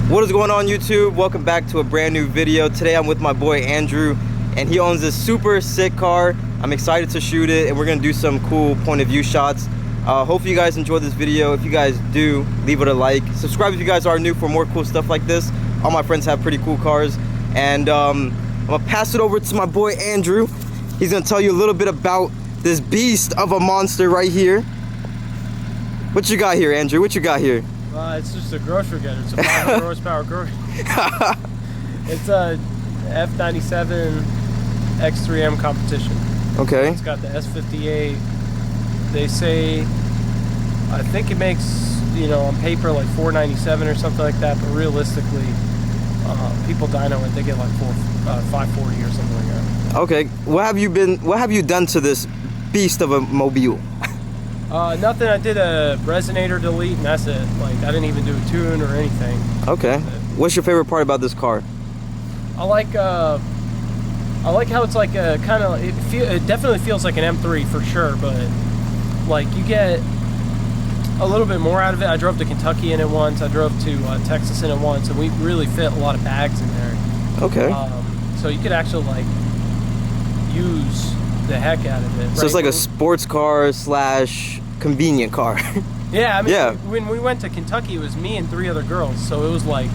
What is going on, YouTube? Welcome back to a brand new video. Today I'm with my boy Andrew, and he owns this super sick car. I'm excited to shoot it, and we're gonna do some cool point of view shots. Hopefully you guys enjoyed this video. If you guys do, leave it a like. Subscribe if you guys are new for more cool stuff like this. All my friends have pretty cool cars, and I'm gonna pass it over to my boy Andrew. He's gonna tell you a little bit about this beast of a monster right here. What you got here, Andrew? What you got here? It's just a grocery getter. It's a 500 horsepower grocery. It's a F97 X3M competition. Okay. It's got the S58. They say, I think it makes, you know, on paper like $497 or something like that, but realistically, people dyno it, they get like $540 or something like that. Okay. What have you done to this beast of a mobile? Nothing. I did a resonator delete, and that's it. Like, I didn't even do a tune or anything. Okay. What's your favorite part about this car? I like how it's like a kind of, it definitely feels like an M3 for sure, but like you get a little bit more out of it. I drove to Kentucky in it once. I drove to Texas in it once, and we really fit a lot of bags in there. Okay. So you could actually like use the heck out of it. So it's like a sports car slash convenient car. Yeah, I mean, yeah. When we went to Kentucky, it was me and 3 other girls, so it was like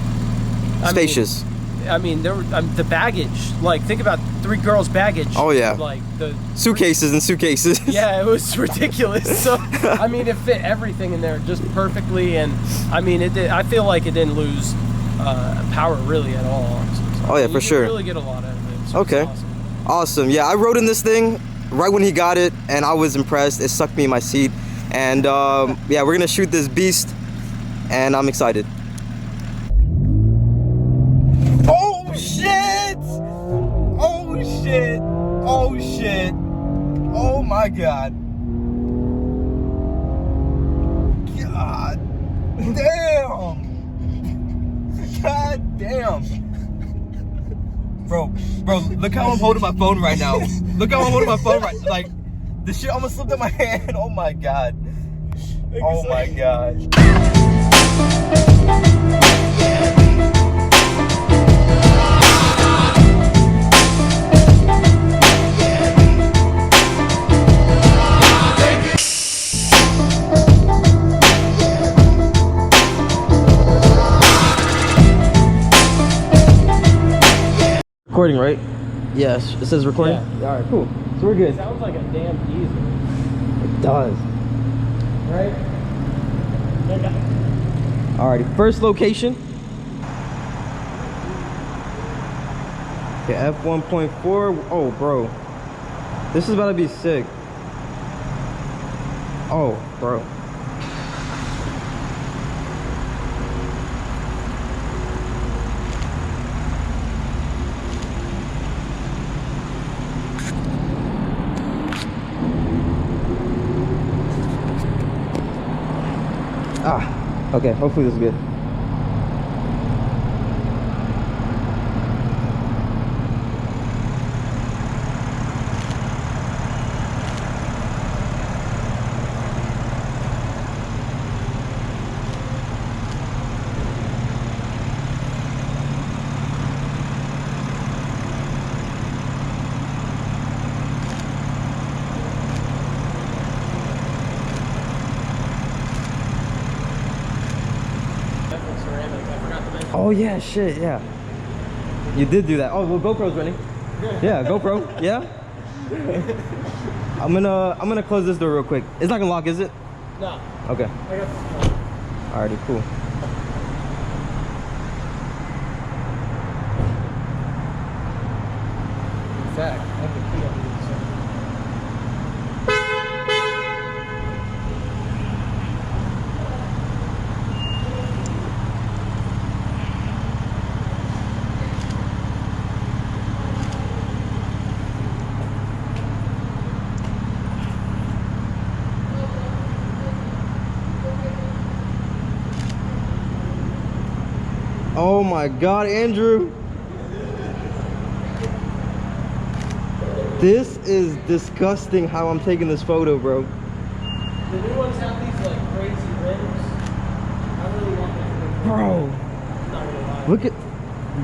spacious. I mean, there were the baggage. Like, think about 3 girls' baggage. Oh yeah. Like the suitcases and suitcases. Yeah, it was ridiculous. So I mean, it fit everything in there just perfectly, and I mean, it did. I feel like it didn't lose power really at all. So, oh yeah, for sure. Really get a lot out of it. So okay. Awesome. Yeah, I rode in this thing right when he got it, and I was impressed. It sucked me in my seat, and yeah, we're gonna shoot this beast, and I'm excited. Oh shit! Oh shit! Oh shit! Oh my god! God damn! God damn! Bro, look how I'm holding my phone right now. Look how I'm holding my phone right, like, this shit almost slipped in my hand. Oh my god. Oh my god. Recording, right? Yes, it says recording. Yeah. All right, cool. So we're good. It sounds like a damn diesel. It does. Right? Okay. Alrighty, first location. Okay, F1.4. Oh, bro. This is about to be sick. Oh, bro. Ah, okay, hopefully this is good. Oh yeah, shit, yeah. You did do that. Oh, well, GoPro's running. Yeah, GoPro. Yeah. I'm gonna close this door real quick. It's not gonna lock, is it? No. Okay. I got this one. Alrighty, cool. In fact, I have the key on the inside. Oh my god, Andrew. This is disgusting how I'm taking this photo, bro. The new ones have these like crazy rims. I really want that. Bro. Not really Look at,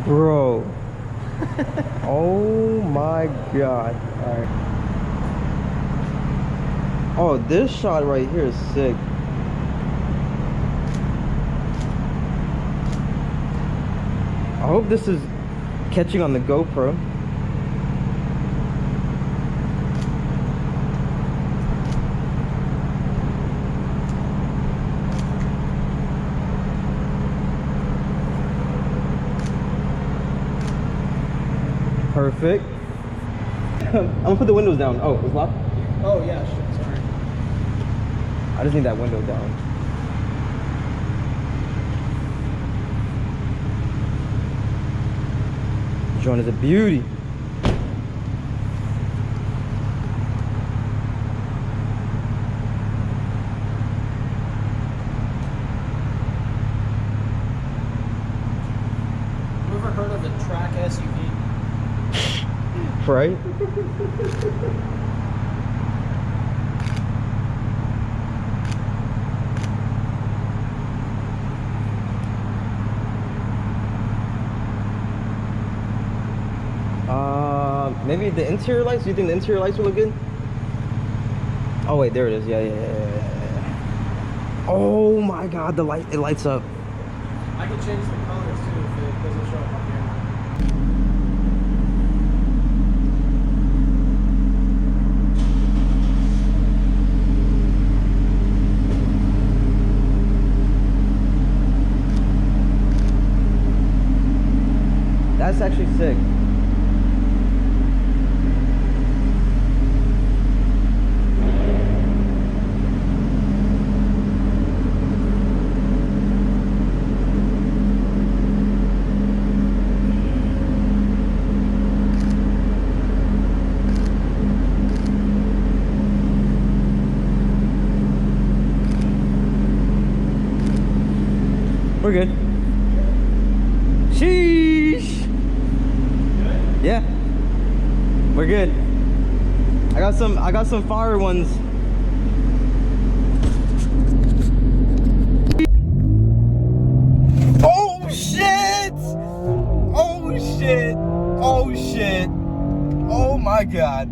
bro. Oh my god. All right. Oh, this shot right here is sick. I hope this is catching on the GoPro. Perfect. I'm gonna put the windows down. Oh, it's locked? Oh yeah, shit, sorry. I just need that window down. Joint is a beauty. You ever heard of a track SUV? Right? Maybe the interior lights? Do you think the interior lights will look good? Oh wait, there it is. Yeah. Oh my god, the light, it lights up. I can change the colors too if it doesn't show up on here. That's actually sick. We're good. Sheesh. Good? Yeah. We're good. I got some fire ones. Oh shit! Oh shit! Oh shit! Oh my god.